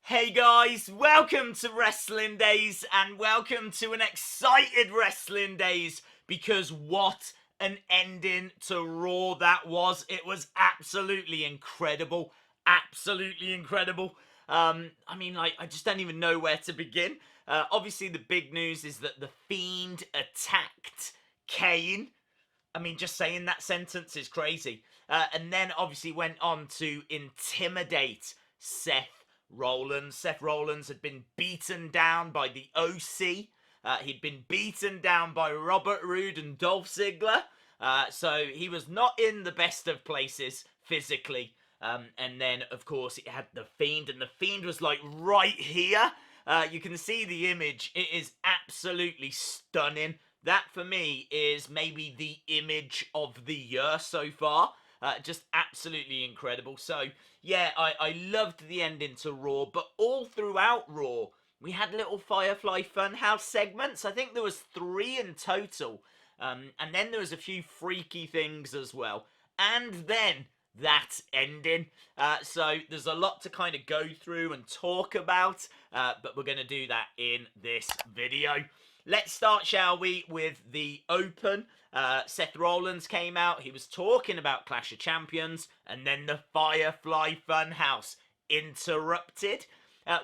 Hey guys, welcome to Wrestling Days and welcome to an excited Wrestling Days because what an ending to Raw that was. It was absolutely incredible. Absolutely incredible. I just don't even know where to begin. Obviously, the big news is that the Fiend attacked Kane. Just saying that sentence is crazy. And then obviously went on to intimidate Seth Rollins. Seth Rollins had been beaten down by the OC. He'd been beaten down by Robert Roode and Dolph Ziggler. So he was not in the best of places physically. And then, of course, it had the Fiend. And the Fiend was like right here. You can see the image. It is absolutely stunning. That, for me, is maybe the image of the year so far. Just absolutely incredible. So, yeah, I loved the ending to Raw, but all throughout Raw, we had little Firefly Fun House segments. I think there was 3 in total. And then there was a few freaky things as well. And then that ending. So there's a lot to kind of go through and talk about, but we're going to do that in this video. Let's start, shall we, with the Open. Seth Rollins came out. He was talking about Clash of Champions, and then the Firefly Fun House interrupted.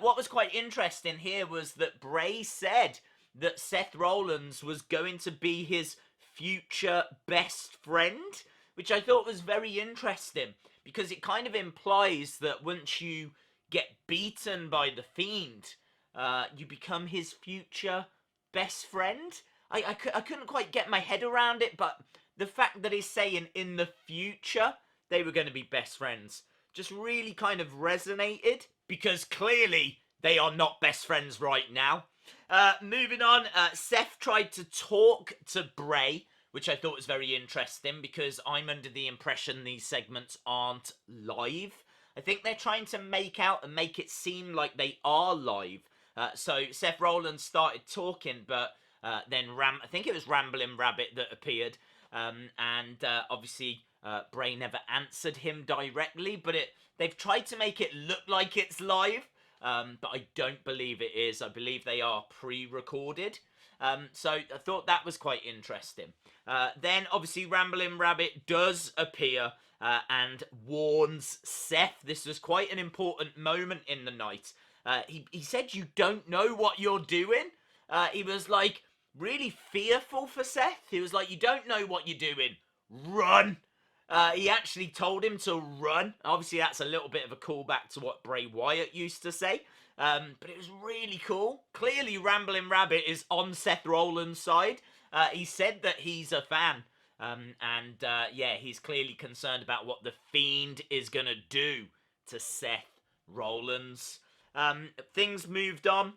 What was quite interesting here was that Bray said that Seth Rollins was going to be his future best friend, which I thought was very interesting, because it kind of implies that once you get beaten by the Fiend, you become his future best friend. I couldn't quite get my head around it, but the fact that he's saying in the future they were going to be best friends just really kind of resonated, because clearly they are not best friends right now. Moving on, Seth tried to talk to Bray, which I thought was very interesting, because I'm under the impression these segments aren't live. I think they're trying to make out and make it seem like they are live. So Seth Rollins started talking, but then I think it was Rambling Rabbit that appeared, and obviously Bray never answered him directly, but they've tried to make it look like it's live, but I don't believe it is. I believe they are pre-recorded. So I thought that was quite interesting. Then obviously Rambling Rabbit does appear and warns Seth. This was quite an important moment in the night. He said, "You don't know what you're doing." He was like really fearful for Seth. He was like, "You don't know what you're doing. Run." He actually told him to run. Obviously, that's a little bit of a callback to what Bray Wyatt used to say. But it was really cool. Clearly, Rambling Rabbit is on Seth Rollins' side. He said that he's a fan. Yeah, he's clearly concerned about what the Fiend is going to do to Seth Rollins. Things moved on.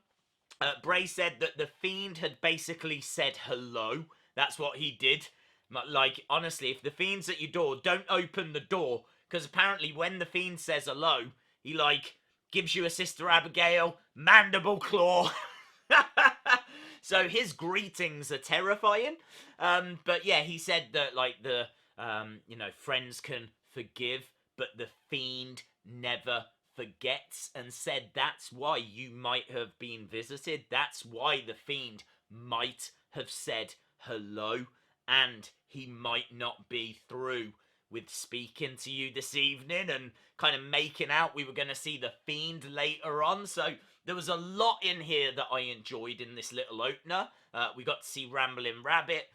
Bray said that the Fiend had basically said hello. That's what he did. Like, honestly, if the Fiend's at your door, don't open the door. Because apparently when the Fiend says hello, he, like, gives you a Sister Abigail, mandible claw. So his greetings are terrifying. But yeah, he said that, like, friends can forgive, but the Fiend never forgets, and said that's why you might have been visited. That's why the Fiend might have said hello, and he might not be through with speaking to you this evening and kind of making out we were going to see the Fiend later on. So there was a lot in here that I enjoyed in this little opener. We got to see Rambling Rabbit.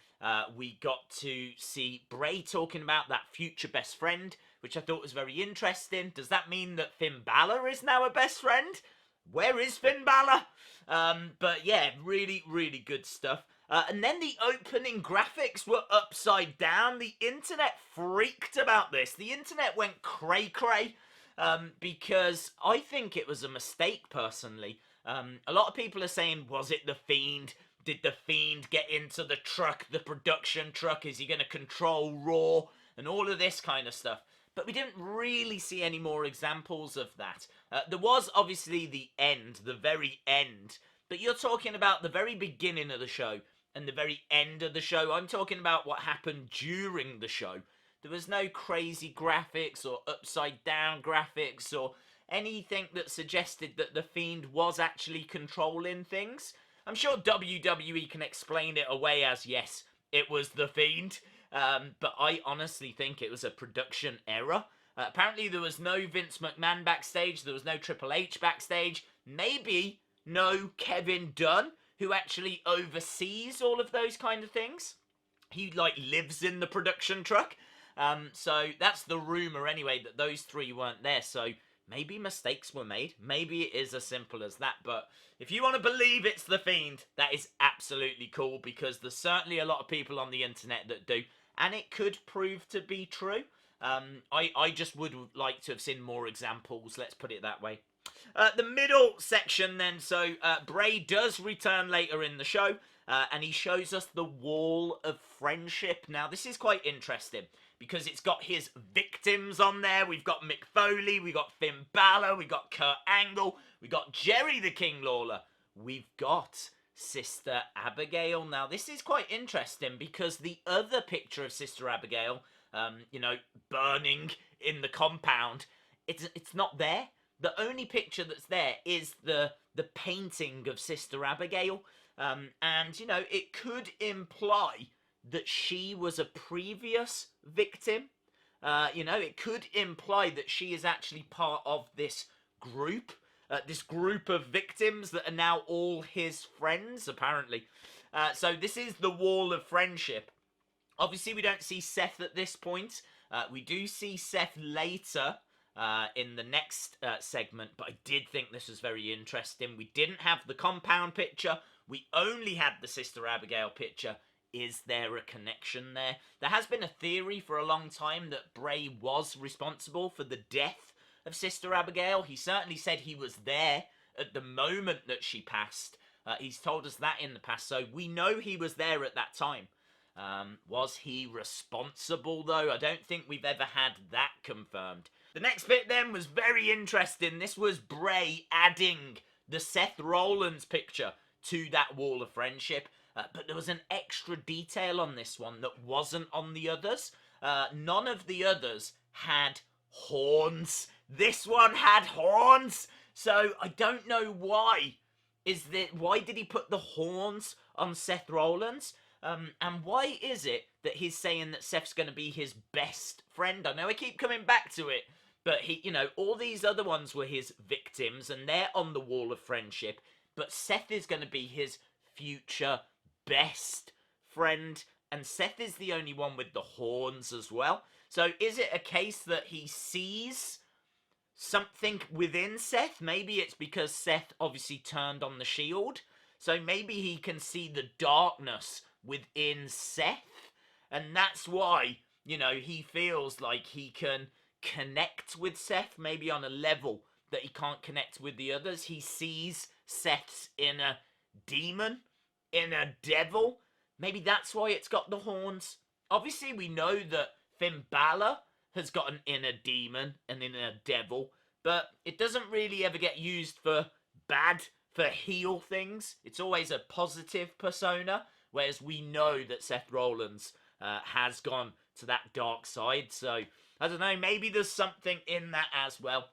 We got to see Bray talking about that future best friend, which I thought was very interesting. Does that mean that Finn Balor is now a best friend? Where is Finn Balor? But yeah, really, really good stuff. And then the opening graphics were upside down. The internet freaked about this. The internet went cray-cray, because I think it was a mistake, personally. A lot of people are saying, was it the Fiend? Did the Fiend get into the truck, the production truck? Is he going to control Raw? And all of this kind of stuff. But we didn't really see any more examples of that. There was obviously the end, the very end. But you're talking about the very beginning of the show and the very end of the show. I'm talking about what happened during the show. There was no crazy graphics or upside down graphics or anything that suggested that the Fiend was actually controlling things. I'm sure WWE can explain it away as, yes, it was the Fiend, but I honestly think it was a production error. Apparently there was no Vince McMahon backstage, there was no Triple H backstage, maybe no Kevin Dunn, who actually oversees all of those kind of things. He, like, lives in the production truck. So that's the rumor anyway, that those three weren't there. So maybe mistakes were made. Maybe it is as simple as that. But if you want to believe it's the Fiend, that is absolutely cool, because there's certainly a lot of people on the internet that do. And it could prove to be true. I just would like to have seen more examples, let's put it that way. The middle section then, so Bray does return later in the show, and he shows us the Wall of Friendship. Now, this is quite interesting, because it's got his victims on there. We've got Mick Foley, we've got Finn Balor, we've got Kurt Angle, we've got Jerry the King Lawler, we've got Sister Abigail. Now, this is quite interesting, because the other picture of Sister Abigail, you know, burning in the compound, it's not there. The only picture that's there is the painting of Sister Abigail. And, you know, it could imply that she was a previous victim. You know, it could imply that she is actually part of this group of victims that are now all his friends, apparently. So this is the Wall of Friendship. Obviously, we don't see Seth at this point. We do see Seth later in the next segment, but I did think this was very interesting. We didn't have the compound picture. We only had the Sister Abigail picture. Is there a connection there? There has been a theory for a long time that Bray was responsible for the death of Sister Abigail. He certainly said he was there at the moment that she passed. He's told us that in the past, so we know he was there at that time. Was he responsible, though? I don't think we've ever had that confirmed. The next bit then was very interesting. This was Bray adding the Seth Rollins picture to that Wall of Friendship. But there was an extra detail on this one that wasn't on the others. None of the others had horns. This one had horns. So I don't know why. Why did he put the horns on Seth Rollins? And why is it that he's saying that Seth's going to be his best friend? I know I keep coming back to it, but all these other ones were his victims, and they're on the Wall of Friendship. But Seth is going to be his future best friend, and Seth is the only one with the horns as well. So is it a case that he sees something within Seth? Maybe it's because Seth obviously turned on the shield, so maybe he can see the darkness within Seth, and that's why, he feels like he can connect with Seth, maybe on a level that he can't connect with the others. He sees Seth's inner demon, inner devil. Maybe that's why it's got the horns. Obviously, we know that Finn Balor has got an inner demon, an inner devil, but it doesn't really ever get used for heel things. It's always a positive persona, whereas we know that Seth Rollins has gone to that dark side. So, I don't know, maybe there's something in that as well.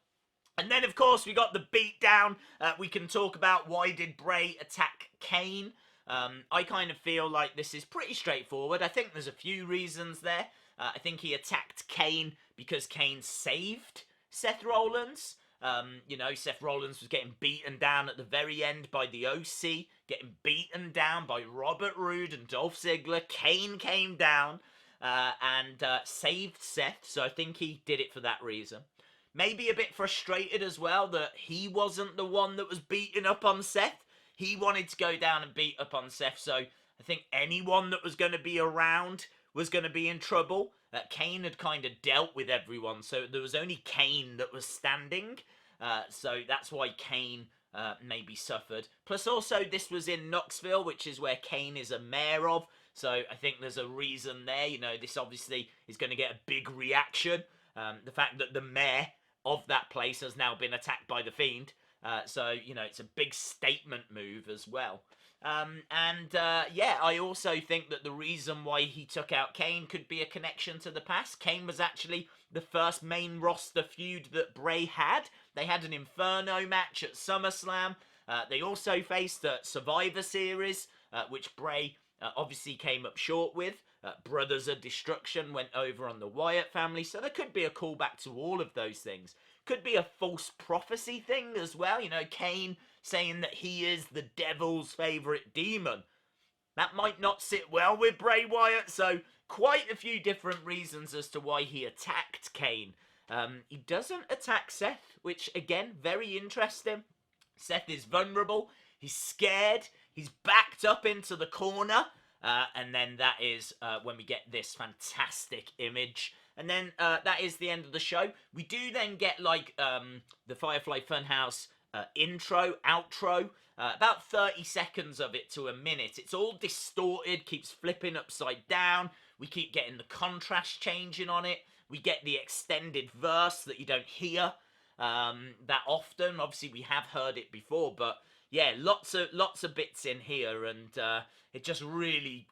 And then, of course, we got the beatdown. We can talk about why did Bray attack Kane. I kind of feel like this is pretty straightforward. I think there's a few reasons there. I think he attacked Kane because Kane saved Seth Rollins. Seth Rollins was getting beaten down at the very end by the OC, getting beaten down by Robert Roode and Dolph Ziggler. Kane came down and saved Seth, so I think he did it for that reason. Maybe a bit frustrated as well that he wasn't the one that was beating up on Seth. He wanted to go down and beat up on Seth, so I think anyone that was going to be around was going to be in trouble. Kane had kind of dealt with everyone, so there was only Kane that was standing. So that's why Kane maybe suffered. Plus also, this was in Knoxville, which is where Kane is a mayor of. So I think there's a reason there. This obviously is going to get a big reaction. The fact that the mayor of that place has now been attacked by the Fiend. So, you know, it's a big statement move as well. Yeah, I also think that the reason why he took out Kane could be a connection to the past. Kane was actually the first main roster feud that Bray had. They had an Inferno match at SummerSlam. They also faced a Survivor Series, which Bray obviously came up short with. Brothers of Destruction went over on the Wyatt family, so there could be a callback to all of those things. Could be a false prophecy thing as well, you know, Kane saying that he is the devil's favourite demon. That might not sit well with Bray Wyatt, so quite a few different reasons as to why he attacked Kane. He doesn't attack Seth, which, again, very interesting. Seth is vulnerable, he's scared, he's backed up into the corner, and then that is when we get this fantastic image. And then that is the end of the show. We do then get, like, the Firefly Fun House intro, outro, about 30 seconds of it to a minute. It's all distorted, keeps flipping upside down. We keep getting the contrast changing on it. We get the extended verse that you don't hear that often. Obviously, we have heard it before, but yeah, lots of bits in here, and it just really,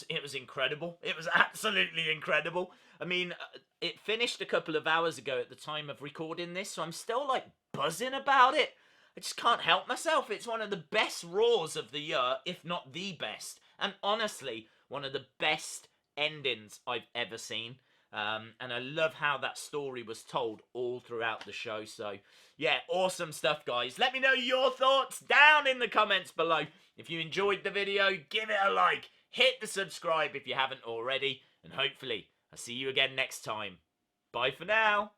it was incredible. It was absolutely incredible. I mean, it finished a couple of hours ago at the time of recording this, so I'm still like buzzing about it. I just can't help myself. It's one of the best Raws of the year, if not the best, and honestly, one of the best endings I've ever seen. And I love how that story was told all throughout the show. So, yeah, awesome stuff, guys. Let me know your thoughts down in the comments below. If you enjoyed the video, give it a like. Hit the subscribe if you haven't already. And hopefully, I'll see you again next time. Bye for now.